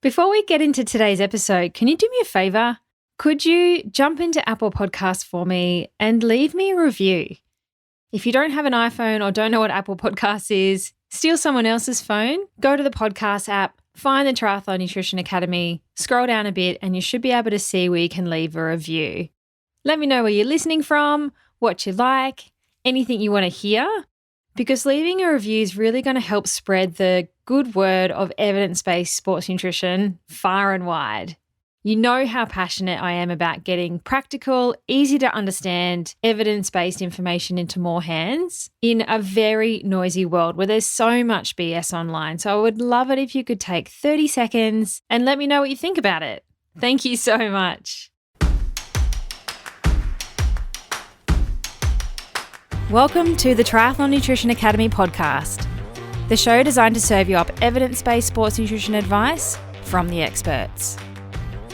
Before we get into today's episode, can you do me a favor? Could you jump into Apple Podcasts for me and leave me a review? If you don't have an iPhone or don't know what Apple Podcasts is, steal someone else's phone, go to the podcast app, find the Triathlon Nutrition Academy, scroll down a bit, and you should be able to see where you can leave a review. Let me know where you're listening from, what you like, anything you want to hear, because leaving a review is really going to help spread the good word of evidence-based sports nutrition far and wide. You know how passionate I am about getting practical, easy to understand, evidence-based information into more hands in a very noisy world where there's so much BS online. So I would love it if you could take 30 seconds and let me know what you think about it. Thank you so much. Welcome to the Triathlon Nutrition Academy podcast, the show designed to serve you up evidence-based sports nutrition advice from the experts.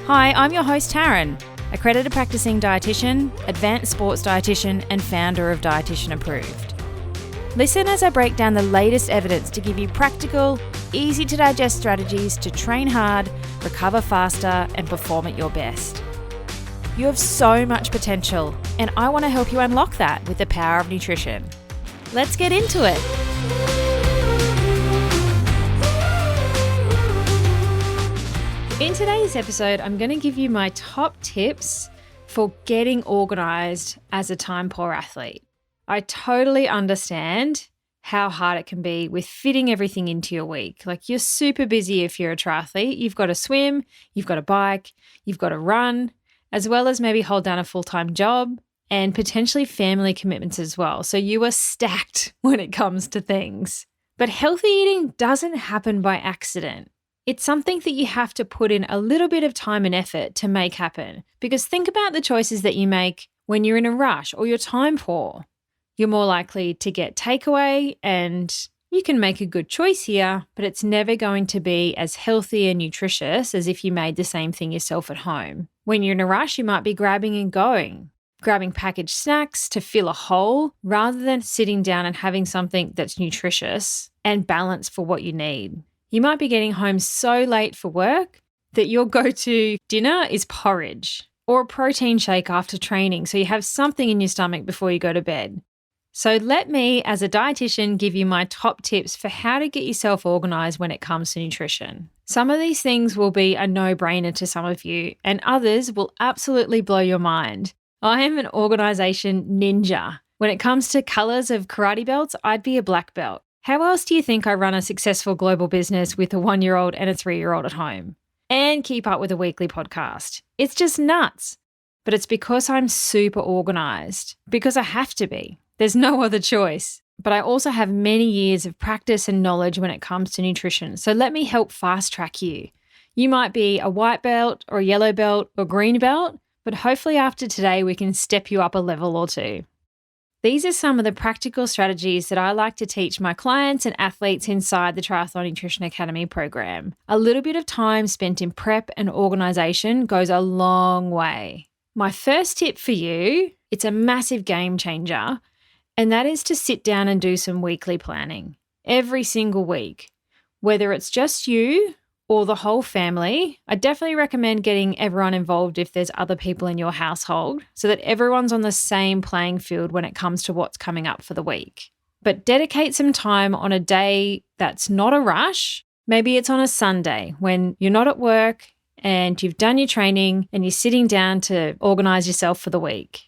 Hi, I'm your host, Taryn, accredited practicing dietitian, advanced sports dietitian, and founder of Dietitian Approved. Listen as I break down the latest evidence to give you practical, easy to digest strategies to train hard, recover faster, and perform at your best. You have so much potential, and I want to help you unlock that with the power of nutrition. Let's get into it. In today's episode, I'm going to give you my top tips for getting organised as a time-poor athlete. I totally understand how hard it can be with fitting everything into your week. Like, you're super busy if you're a triathlete. You've got to swim, you've got to bike, you've got to run, as well as maybe hold down a full-time job and potentially family commitments as well. So you are stacked when it comes to things. But healthy eating doesn't happen by accident. It's something that you have to put in a little bit of time and effort to make happen. Because think about the choices that you make when you're in a rush or you're time poor. You're more likely to get takeaway, and you can make a good choice here, but it's never going to be as healthy and nutritious as if you made the same thing yourself at home. When you're in a rush, you might be grabbing and going, grabbing packaged snacks to fill a hole rather than sitting down and having something that's nutritious and balanced for what you need. You might be getting home so late for work that your go-to dinner is porridge or a protein shake after training, so you have something in your stomach before you go to bed. So let me, as a dietitian, give you my top tips for how to get yourself organised when it comes to nutrition. Some of these things will be a no-brainer to some of you, and others will absolutely blow your mind. I am an organisation ninja. When it comes to colours of karate belts, I'd be a black belt. How else do you think I run a successful global business with a 1-year-old and a 3-year-old at home? And keep up with a weekly podcast? It's just nuts. But it's because I'm super organised. Because I have to be. There's no other choice. But I also have many years of practice and knowledge when it comes to nutrition. So let me help fast track you. You might be a white belt or a yellow belt or green belt, but hopefully after today we can step you up a level or two. These are some of the practical strategies that I like to teach my clients and athletes inside the Triathlon Nutrition Academy program. A little bit of time spent in prep and organisation goes a long way. My first tip for you, it's a massive game changer, and that is to sit down and do some weekly planning every single week. Whether it's just you or the whole family, I definitely recommend getting everyone involved if there's other people in your household so that everyone's on the same playing field when it comes to what's coming up for the week. But dedicate some time on a day that's not a rush. Maybe it's on a Sunday when you're not at work and you've done your training and you're sitting down to organise yourself for the week.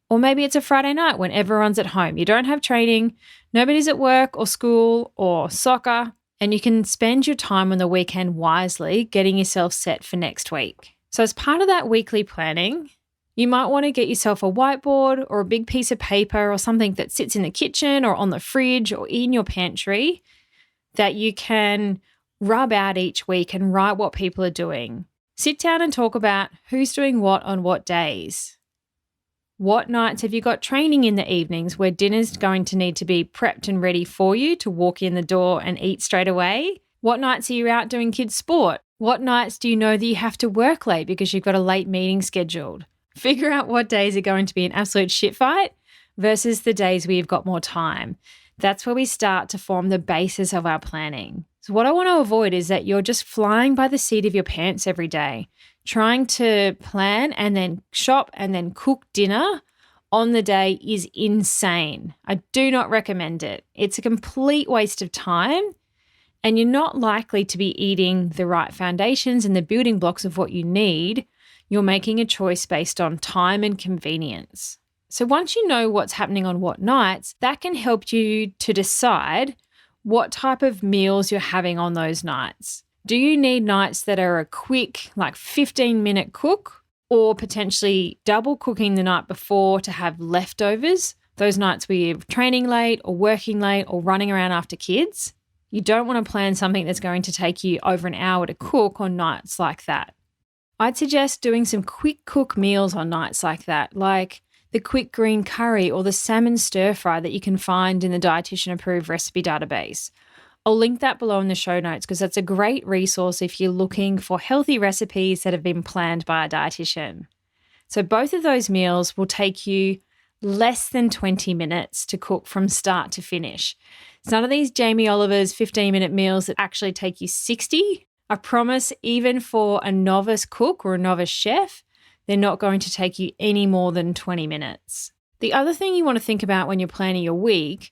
Or maybe it's a Friday night when everyone's at home. You don't have training, nobody's at work or school or soccer, and you can spend your time on the weekend wisely getting yourself set for next week. So as part of that weekly planning, you might want to get yourself a whiteboard or a big piece of paper or something that sits in the kitchen or on the fridge or in your pantry that you can rub out each week and write what people are doing. Sit down and talk about who's doing what on what days. What nights have you got training in the evenings where dinner's going to need to be prepped and ready for you to walk in the door and eat straight away? What nights are you out doing kids' sport? What nights do you know that you have to work late because you've got a late meeting scheduled? Figure out what days are going to be an absolute shit fight versus the days where you've got more time. That's where we start to form the basis of our planning. So what I want to avoid is that you're just flying by the seat of your pants every day, trying to plan and then shop and then cook dinner on the day is insane. I do not recommend it. It's a complete waste of time, and you're not likely to be eating the right foundations and the building blocks of what you need. You're making a choice based on time and convenience. So once you know what's happening on what nights, that can help you to decide what type of meals you're having on those nights. Do you need nights that are a quick, like 15-minute cook, or potentially double cooking the night before to have leftovers? Those nights where you're training late or working late or running around after kids. You don't want to plan something that's going to take you over an hour to cook on nights like that. I'd suggest doing some quick cook meals on nights like that, like the quick green curry or the salmon stir fry that you can find in the Dietitian approved recipe database. I'll link that below in the show notes because that's a great resource if you're looking for healthy recipes that have been planned by a dietitian. So both of those meals will take you less than 20 minutes to cook from start to finish. It's none of these Jamie Oliver's 15-minute meals that actually take you 60. I promise, even for a novice cook or a novice chef, they're not going to take you any more than 20 minutes. The other thing you want to think about when you're planning your week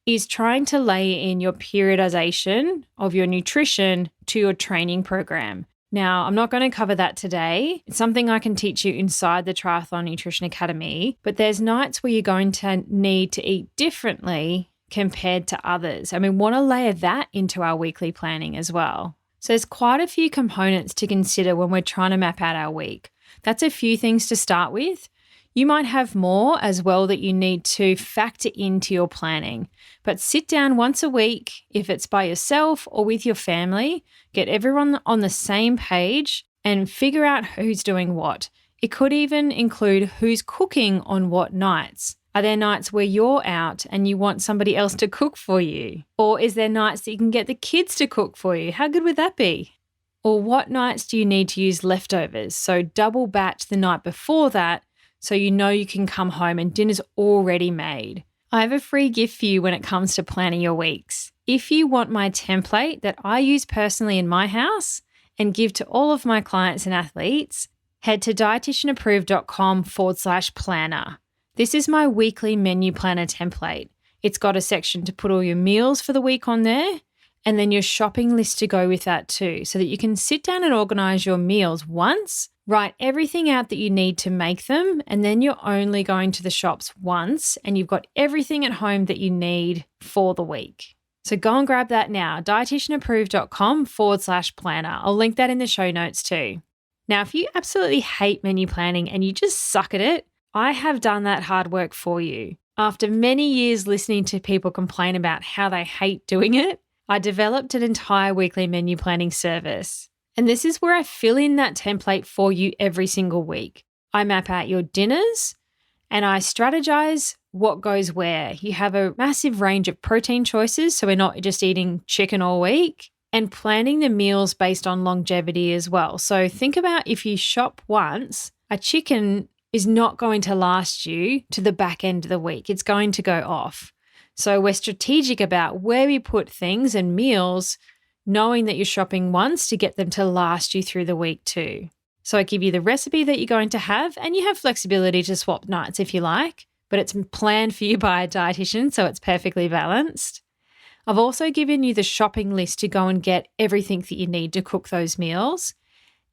is trying to lay in your periodization of your nutrition to your training program. Now, I'm not going to cover that today. It's something I can teach you inside the Triathlon Nutrition Academy, but there's nights where you're going to need to eat differently compared to others. And we want to layer that into our weekly planning as well. So there's quite a few components to consider when we're trying to map out our week. That's a few things to start with. You might have more as well that you need to factor into your planning, but sit down once a week, if it's by yourself or with your family, get everyone on the same page and figure out who's doing what. It could even include who's cooking on what nights. Are there nights where you're out and you want somebody else to cook for you? Or is there nights that you can get the kids to cook for you? How good would that be? Or what nights do you need to use leftovers? So double batch the night before that so you know you can come home and dinner's already made. I have a free gift for you when it comes to planning your weeks. If you want my template that I use personally in my house and give to all of my clients and athletes, head to dietitianapproved.com/planner. This is my weekly menu planner template. It's got a section to put all your meals for the week on there, and then your shopping list to go with that too, so that you can sit down and organize your meals once, write everything out that you need to make them, and then you're only going to the shops once and you've got everything at home that you need for the week. So go and grab that now, dietitianapproved.com/planner. I'll link that in the show notes too. Now, if you absolutely hate menu planning and you just suck at it, I have done that hard work for you. After many years listening to people complain about how they hate doing it, I developed an entire weekly menu planning service. And this is where I fill in that template for you every single week. I map out your dinners and I strategize what goes where. You have a massive range of protein choices, so we're not just eating chicken all week, and planning the meals based on longevity as well. So think about if you shop once, a chicken is not going to last you to the back end of the week. It's going to go off. So we're strategic about where we put things and meals, knowing that you're shopping once to get them to last you through the week too. So I give you the recipe that you're going to have, and you have flexibility to swap nights if you like, but it's planned for you by a dietitian, so it's perfectly balanced. I've also given you the shopping list to go and get everything that you need to cook those meals,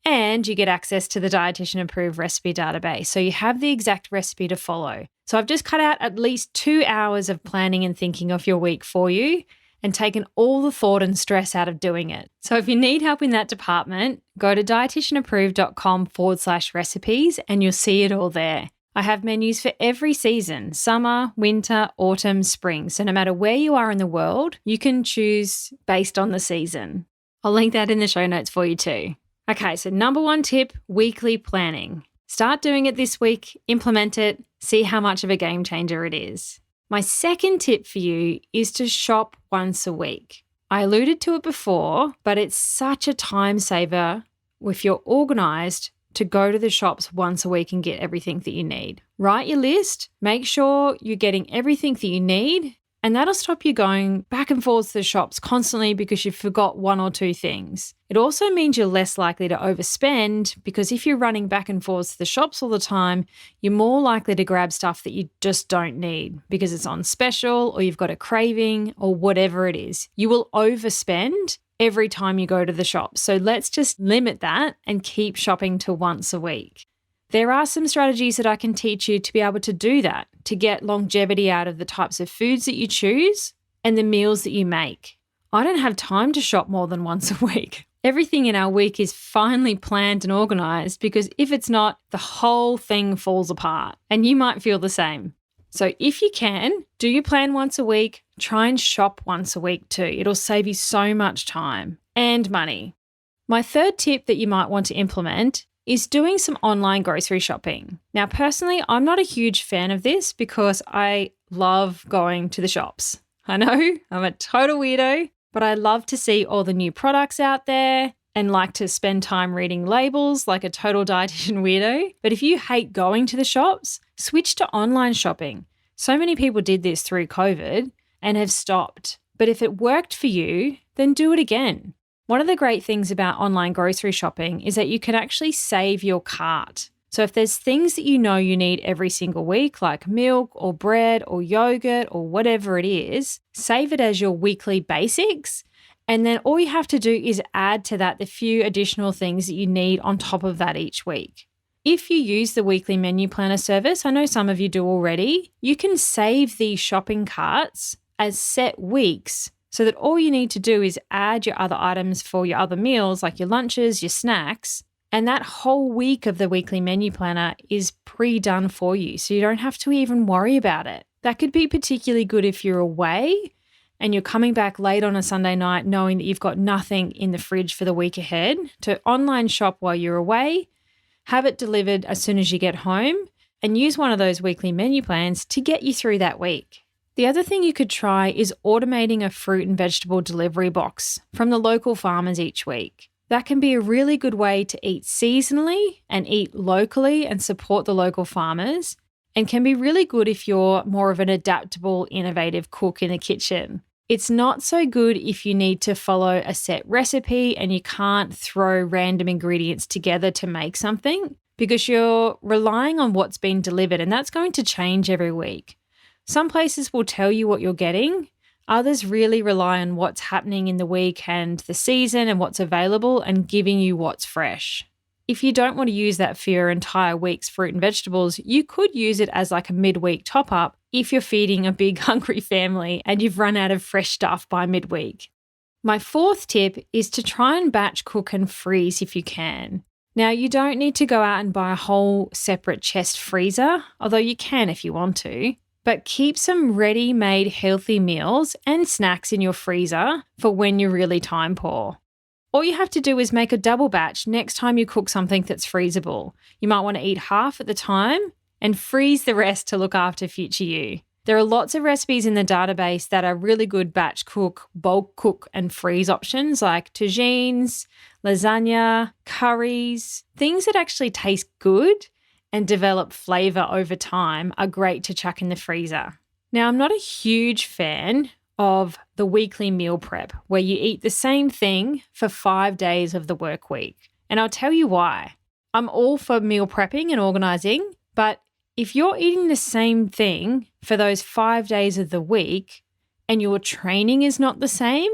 and you get access to the Dietitian approved recipe database. So you have the exact recipe to follow. So I've just cut out at least 2 hours of planning and thinking of your week for you and taken all the thought and stress out of doing it. So if you need help in that department, go to dietitianapproved.com/recipes and you'll see it all there. I have menus for every season, summer, winter, autumn, spring. So no matter where you are in the world, you can choose based on the season. I'll link that in the show notes for you too. Okay, so number 1 tip, weekly planning. Start doing it this week, implement it, see how much of a game changer it is. My second tip for you is to shop once a week. I alluded to it before, but it's such a time saver if you're organized to go to the shops once a week and get everything that you need. Write your list, make sure you're getting everything that you need, And that'll stop you going back and forth to the shops constantly because you forgot one or two things. It also means you're less likely to overspend because if you're running back and forth to the shops all the time, you're more likely to grab stuff that you just don't need because it's on special or you've got a craving or whatever it is. You will overspend every time you go to the shop. So let's just limit that and keep shopping to once a week. There are some strategies that I can teach you to be able to do that, to get longevity out of the types of foods that you choose and the meals that you make. I don't have time to shop more than once a week. Everything in our week is finely planned and organized because if it's not, the whole thing falls apart, and you might feel the same. So if you can, do your plan once a week, try and shop once a week too. It'll save you so much time and money. My third tip that you might want to implement is doing some online grocery shopping. Now, personally, I'm not a huge fan of this because I love going to the shops. I know I'm a total weirdo, but I love to see all the new products out there and like to spend time reading labels like a total dietitian weirdo. But if you hate going to the shops, switch to online shopping. So many people did this through COVID and have stopped. But if it worked for you, then do it again. One of the great things about online grocery shopping is that you can actually save your cart. So if there's things that you know you need every single week, like milk or bread or yogurt or whatever it is, save it as your weekly basics. And then all you have to do is add to that the few additional things that you need on top of that each week. If you use the weekly menu planner service, I know some of you do already, you can save these shopping carts as set weeks so that all you need to do is add your other items for your other meals, like your lunches, your snacks, and that whole week of the weekly menu planner is pre-done for you, so you don't have to even worry about it. That could be particularly good if you're away and you're coming back late on a Sunday night knowing that you've got nothing in the fridge for the week ahead. To online shop while you're away, have it delivered as soon as you get home, and use one of those weekly menu plans to get you through that week. The other thing you could try is automating a fruit and vegetable delivery box from the local farmers each week. That can be a really good way to eat seasonally and eat locally and support the local farmers, and can be really good if you're more of an adaptable, innovative cook in the kitchen. It's not so good if you need to follow a set recipe and you can't throw random ingredients together to make something because you're relying on what's been delivered, and that's going to change every week. Some places will tell you what you're getting. Others really rely on what's happening in the week and the season and what's available and giving you what's fresh. If you don't want to use that for your entire week's fruit and vegetables, you could use it as like a midweek top-up if you're feeding a big hungry family and you've run out of fresh stuff by midweek. My fourth tip is to try and batch cook and freeze if you can. Now, you don't need to go out and buy a whole separate chest freezer, although you can if you want to. But keep some ready-made healthy meals and snacks in your freezer for when you're really time poor. All you have to do is make a double batch next time you cook something that's freezable. You might want to eat half at the time and freeze the rest to look after future you. There are lots of recipes in the database that are really good batch cook, bulk cook and freeze options like tagines, lasagna, curries. Things that actually taste good and develop flavour over time are great to chuck in the freezer. Now, I'm not a huge fan of the weekly meal prep where you eat the same thing for 5 days of the work week. And I'll tell you why. I'm all for meal prepping and organising, but if you're eating the same thing for those 5 days of the week and your training is not the same,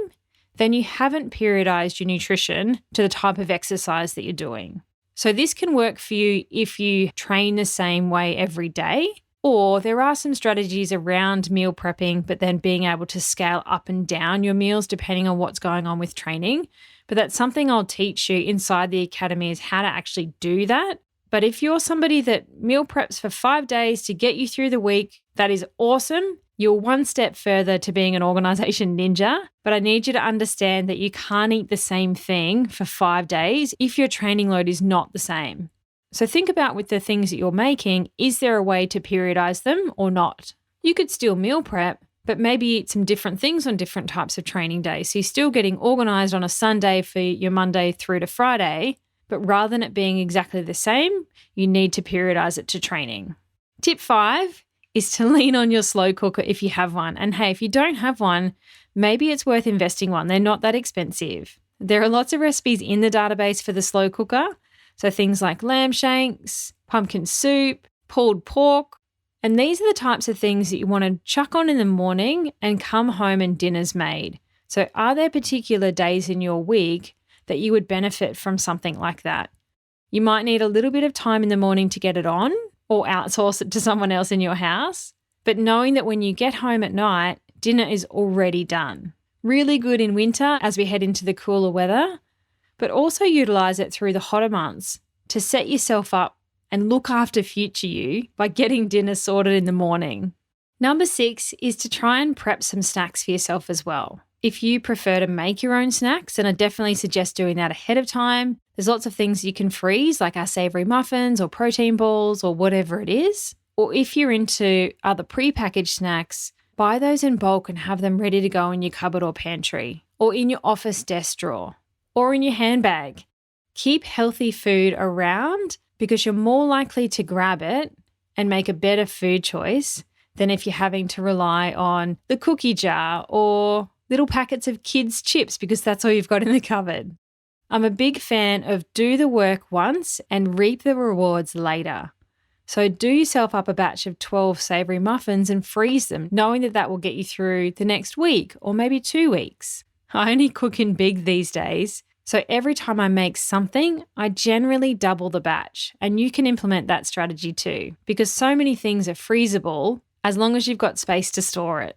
then you haven't periodized your nutrition to the type of exercise that you're doing. So this can work for you if you train the same way every day, or there are some strategies around meal prepping, but then being able to scale up and down your meals depending on what's going on with training. But that's something I'll teach you inside the academy is how to actually do that. But if you're somebody that meal preps for 5 days to get you through the week, that is awesome. You're one step further to being an organisation ninja, but I need you to understand that you can't eat the same thing for 5 days if your training load is not the same. So think about with the things that you're making, is there a way to periodize them or not? You could still meal prep, but maybe eat some different things on different types of training days. So you're still getting organized on a Sunday for your Monday through to Friday, but rather than it being exactly the same, you need to periodize it to training. Tip 5 is to lean on your slow cooker if you have one. And hey, if you don't have one, maybe it's worth investing one. They're not that expensive. There are lots of recipes in the database for the slow cooker. So things like lamb shanks, pumpkin soup, pulled pork. And these are the types of things that you want to chuck on in the morning and come home and dinner's made. So are there particular days in your week that you would benefit from something like that? You might need a little bit of time in the morning to get it on or outsource it to someone else in your house. But knowing that when you get home at night, dinner is already done. Really good in winter as we head into the cooler weather, but also utilize it through the hotter months to set yourself up and look after future you by getting dinner sorted in the morning. Number 6 is to try and prep some snacks for yourself as well. If you prefer to make your own snacks, then I definitely suggest doing that ahead of time. There's lots of things you can freeze, like our savory muffins or protein balls or whatever it is. Or if you're into other prepackaged snacks, buy those in bulk and have them ready to go in your cupboard or pantry, or in your office desk drawer, or in your handbag. Keep healthy food around because you're more likely to grab it and make a better food choice than if you're having to rely on the cookie jar or little packets of kids' chips because that's all you've got in the cupboard. I'm a big fan of do the work once and reap the rewards later. So do yourself up a batch of 12 savoury muffins and freeze them, knowing that that will get you through the next week or maybe 2 weeks. I only cook in big these days, so every time I make something, I generally double the batch. And you can implement that strategy too, because so many things are freezable as long as you've got space to store it.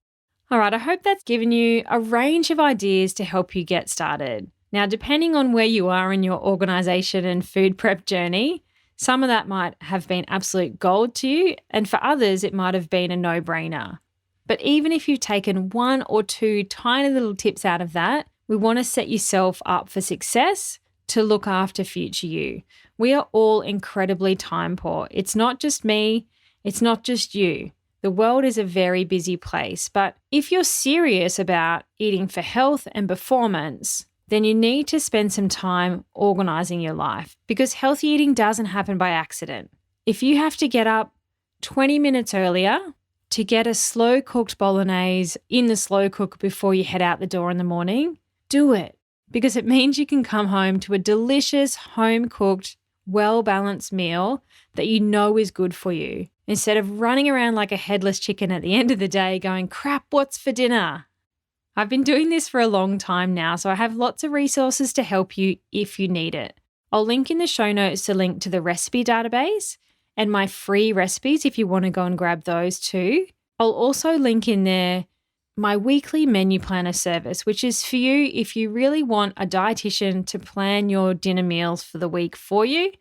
All right, I hope that's given you a range of ideas to help you get started. Now, depending on where you are in your organisation and food prep journey, some of that might have been absolute gold to you, and for others, it might have been a no-brainer. But even if you've taken 1 or 2 tiny little tips out of that, we want to set yourself up for success to look after future you. We are all incredibly time poor. It's not just me, it's not just you. The world is a very busy place, but if you're serious about eating for health and performance, then you need to spend some time organising your life because healthy eating doesn't happen by accident. If you have to get up 20 minutes earlier to get a slow-cooked bolognese in the slow cooker before you head out the door in the morning, do it because it means you can come home to a delicious, home-cooked, well-balanced meal that you know is good for you instead of running around like a headless chicken at the end of the day going, crap, what's for dinner? I've been doing this for a long time now, so I have lots of resources to help you if you need it. I'll link in the show notes a link to the recipe database and my free recipes if you want to go and grab those too. I'll also link in there my weekly menu planner service, which is for you if you really want a dietitian to plan your dinner meals for the week for you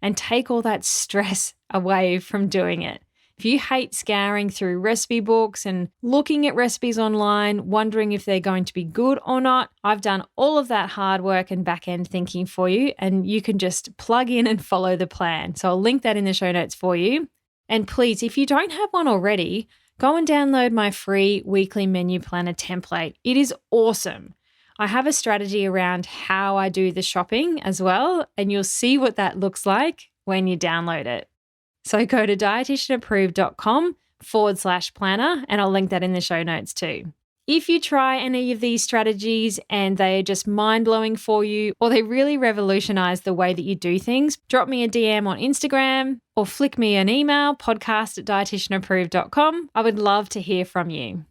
and take all that stress away from doing it. If you hate scouring through recipe books and looking at recipes online, wondering if they're going to be good or not, I've done all of that hard work and back-end thinking for you, and you can just plug in and follow the plan. So I'll link that in the show notes for you. And please, if you don't have one already, go and download my free weekly menu planner template. It is awesome. I have a strategy around how I do the shopping as well, and you'll see what that looks like when you download it. So go to dietitianapproved.com/planner and I'll link that in the show notes too. If you try any of these strategies and they're just mind-blowing for you or they really revolutionize the way that you do things, drop me a DM on Instagram or flick me an email, podcast@dietitianapproved.com. I would love to hear from you.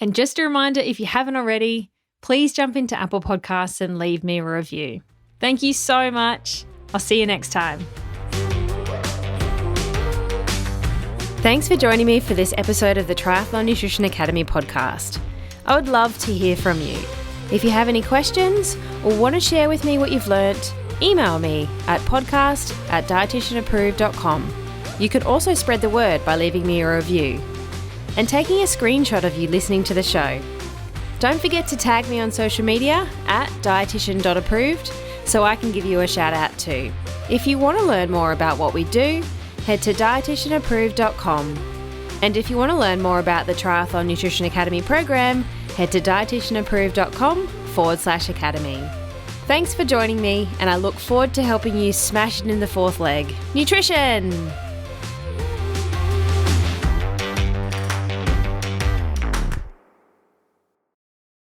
And just a reminder, if you haven't already, please jump into Apple Podcasts and leave me a review. Thank you so much. I'll see you next time. Thanks for joining me for this episode of the Triathlon Nutrition Academy podcast. I would love to hear from you. If you have any questions or want to share with me what you've learnt, email me at podcast@dietitianapproved.com. You can also spread the word by leaving me a review and taking a screenshot of you listening to the show. Don't forget to tag me on social media at dietitian.approved so I can give you a shout out too. If you want to learn more about what we do, head to dietitianapproved.com. And if you want to learn more about the Triathlon Nutrition Academy program, head to dietitianapproved.com/academy. Thanks for joining me, and I look forward to helping you smash it in the fourth leg. Nutrition!